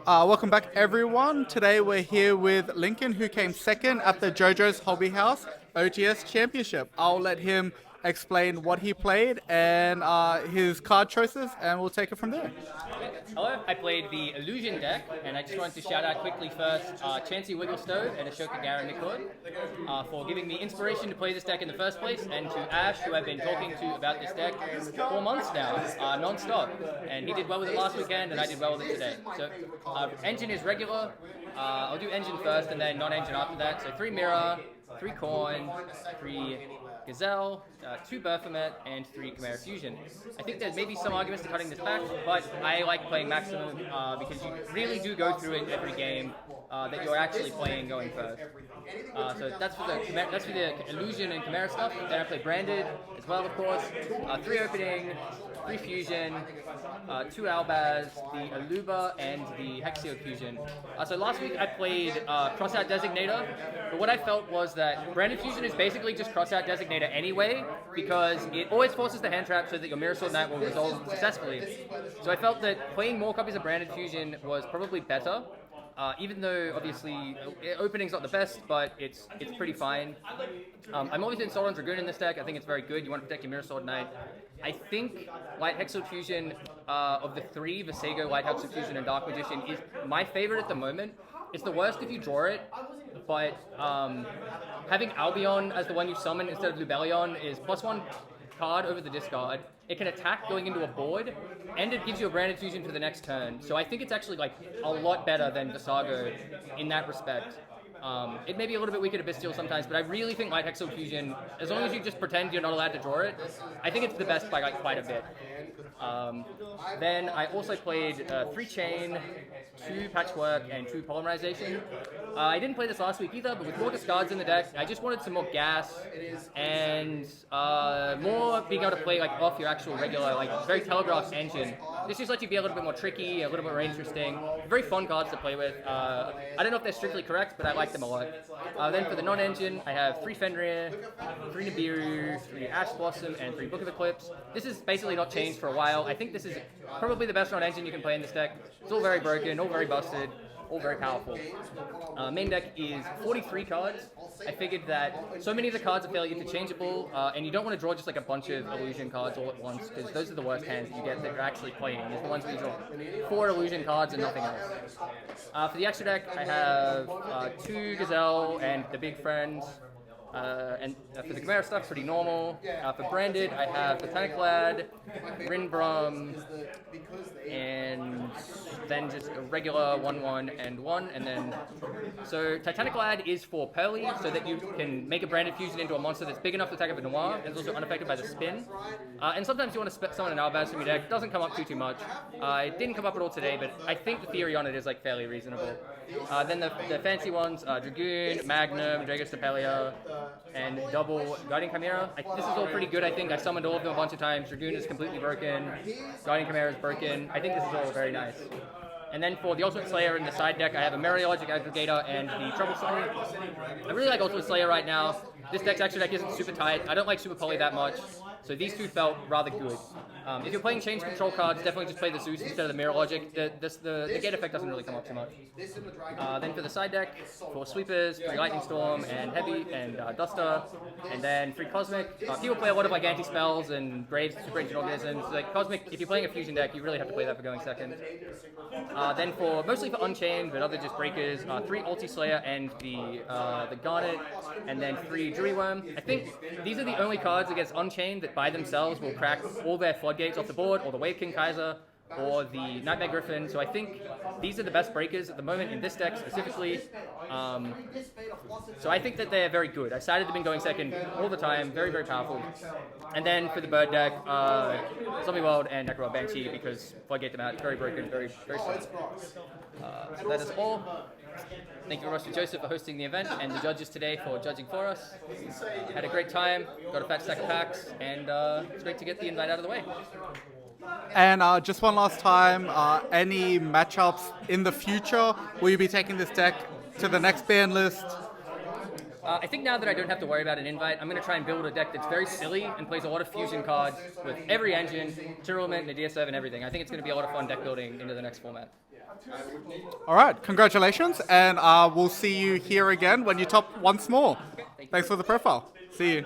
Welcome back, everyone. Today we're here with Lincoln, who came second at the JoJo's HobbyHouse OTS Championship. I'll let him explain what he played and his card choices, and we'll take it from there. Hello, I played the Illusion deck, and I just wanted to shout out quickly first Chansey Wigglestone and Ashoka Garamikod for giving me inspiration to play this deck in the first place, and to Ash, who I've been talking to about this deck for 4 months now, non-stop. And he did well with it last weekend, and I did well with it today. So, engine is regular. I'll do engine first, and then non-engine after that. So 3 Mirror, 3 Corn, 3 Gazelle, 2 Baphomet, and 3 Chimera Fusion. I think there's maybe some arguments to cutting this back, but I like playing maximum because you really do go through it every game that you're actually playing going first. So that's for the Illusion and Chimera stuff. Then I play Branded as well, of course. 3 Opening, 3 Fusion, 2 Albaz, the Aluba, and the Hexio Fusion. So last week I played Crossout Designator, but what I felt was that Branded Fusion is basically just Crossout Designator anyway, because it always forces the hand trap so that your Mirror Sword Knight will resolve successfully. So I felt that playing more copies of Branded Fusion was probably better. Even though obviously opening's not the best, but it's pretty fine. I'm always in Solar Dragoon in this deck. I think it's very good. You want to protect your Mirror Sword Knight. I think Light Hexo Fusion of the 3, Visego, Light Hexo Fusion, and Dark Magician is my favorite at the moment. It's the worst if you draw it, but having Albion as the one you summon instead of Lubellion is +1 card over the discard. It can attack going into a board, and it gives you a Branded Fusion for the next turn. So I think it's actually like a lot better than Visago in that respect. It may be a little bit weaker to Bestial sometimes, but I really think Light Hexo Fusion, as long as you just pretend you're not allowed to draw it, I think it's the best by like quite a bit. Then I also played 3 Chain, 2 Patchwork, and 2 Polymerization. I didn't play this last week either, but with more discards in the deck, I just wanted some more gas and more being able to play like off your actual regular, like very telegraphed engine. This just lets you be a little bit more tricky, a little bit more interesting. Very fun cards to play with. I don't know if they're strictly correct, but I like them a lot. Then for the non-engine, I have 3 Fenrir, 3 Nibiru, 3 Ash Blossom, and 3 Book of Eclipse. This is basically not changed for a while. I think this is probably the best non-engine you can play in this deck. It's all very broken, all very busted, all very powerful. Main deck is 43 cards. I figured that so many of the cards are fairly interchangeable, and you don't want to draw just like a bunch of illusion cards all at once, because those are the worst hands that you get that you're actually playing. It's the ones where you draw 4 illusion cards and nothing else. For the extra deck, I have 2 Gazelle and the Big Friends. And for the Chimera stuff, pretty normal. For Branded, I have Titanic Lad, Rinbrum, and then just a regular 1/1 and 1, and then so Titanic Lad is for Pearly, so that you can make a Branded Fusion into a monster that's big enough to attack with a Noir, and is also unaffected by the spin. And sometimes you want to summon an Albaz from your deck. Doesn't come up too much. It didn't come up at all today, but I think the theory on it is like fairly reasonable. Then the fancy ones, Dragoon, Magnum, Dragos Stapelia, and double Guardian Chimera. This is all pretty good, I think. I summoned all of them a bunch of times. Dragoon is completely broken. Guardian Chimera is broken. I think this is all very nice. And then for the Ultimate Slayer in the side deck, I have a Mariologic Aggregator and the Troublesome. I really like Ultimate Slayer right now. This deck's extra deck isn't super tight. I don't like Super Poly that much, so these two felt rather good. If you're playing change control cards, definitely just play the Zeus instead of the Mirror Logic. The gate effect doesn't really come up too much. Then for the side deck, for Sweepers, 3 Lightning Storm and Heavy and Duster, and then 3 Cosmic. People play a lot of like anti-spells and Graves, Super Ancient Organisms. Like Cosmic, if you're playing a fusion deck, you really have to play that for going second. Then mostly for Unchained, but other just breakers, 3 Ulti Slayer and the Garnet, and then 3 Jury Worm. I think these are the only cards against Unchained that by themselves will crack all their floodgates off the board, or the Wave King Kaiser, or the Nightmare Griffin. So I think these are the best breakers at the moment in this deck specifically. So I think that they're very good. I cited them in going second all the time. Very, very powerful. And then for the bird deck, Zombie World and Necro Banshee, because Floodgate them out. Very broken, very, very strong. So that is all. Thank you very much to Joseph for hosting the event, and the judges today for judging for us. Had a great time, got a fat stack of packs, and it's great to get the invite out of the way. And just one last time, any matchups in the future? Will you be taking this deck to the next ban list? I think now that I don't have to worry about an invite, I'm going to try and build a deck that's very silly and plays a lot of fusion cards with every engine, Tyrillment, Nadia 7, everything. I think it's going to be a lot of fun deck building into the next format. All right, congratulations, and we'll see you here again when you top once more. Thanks for the profile. See you.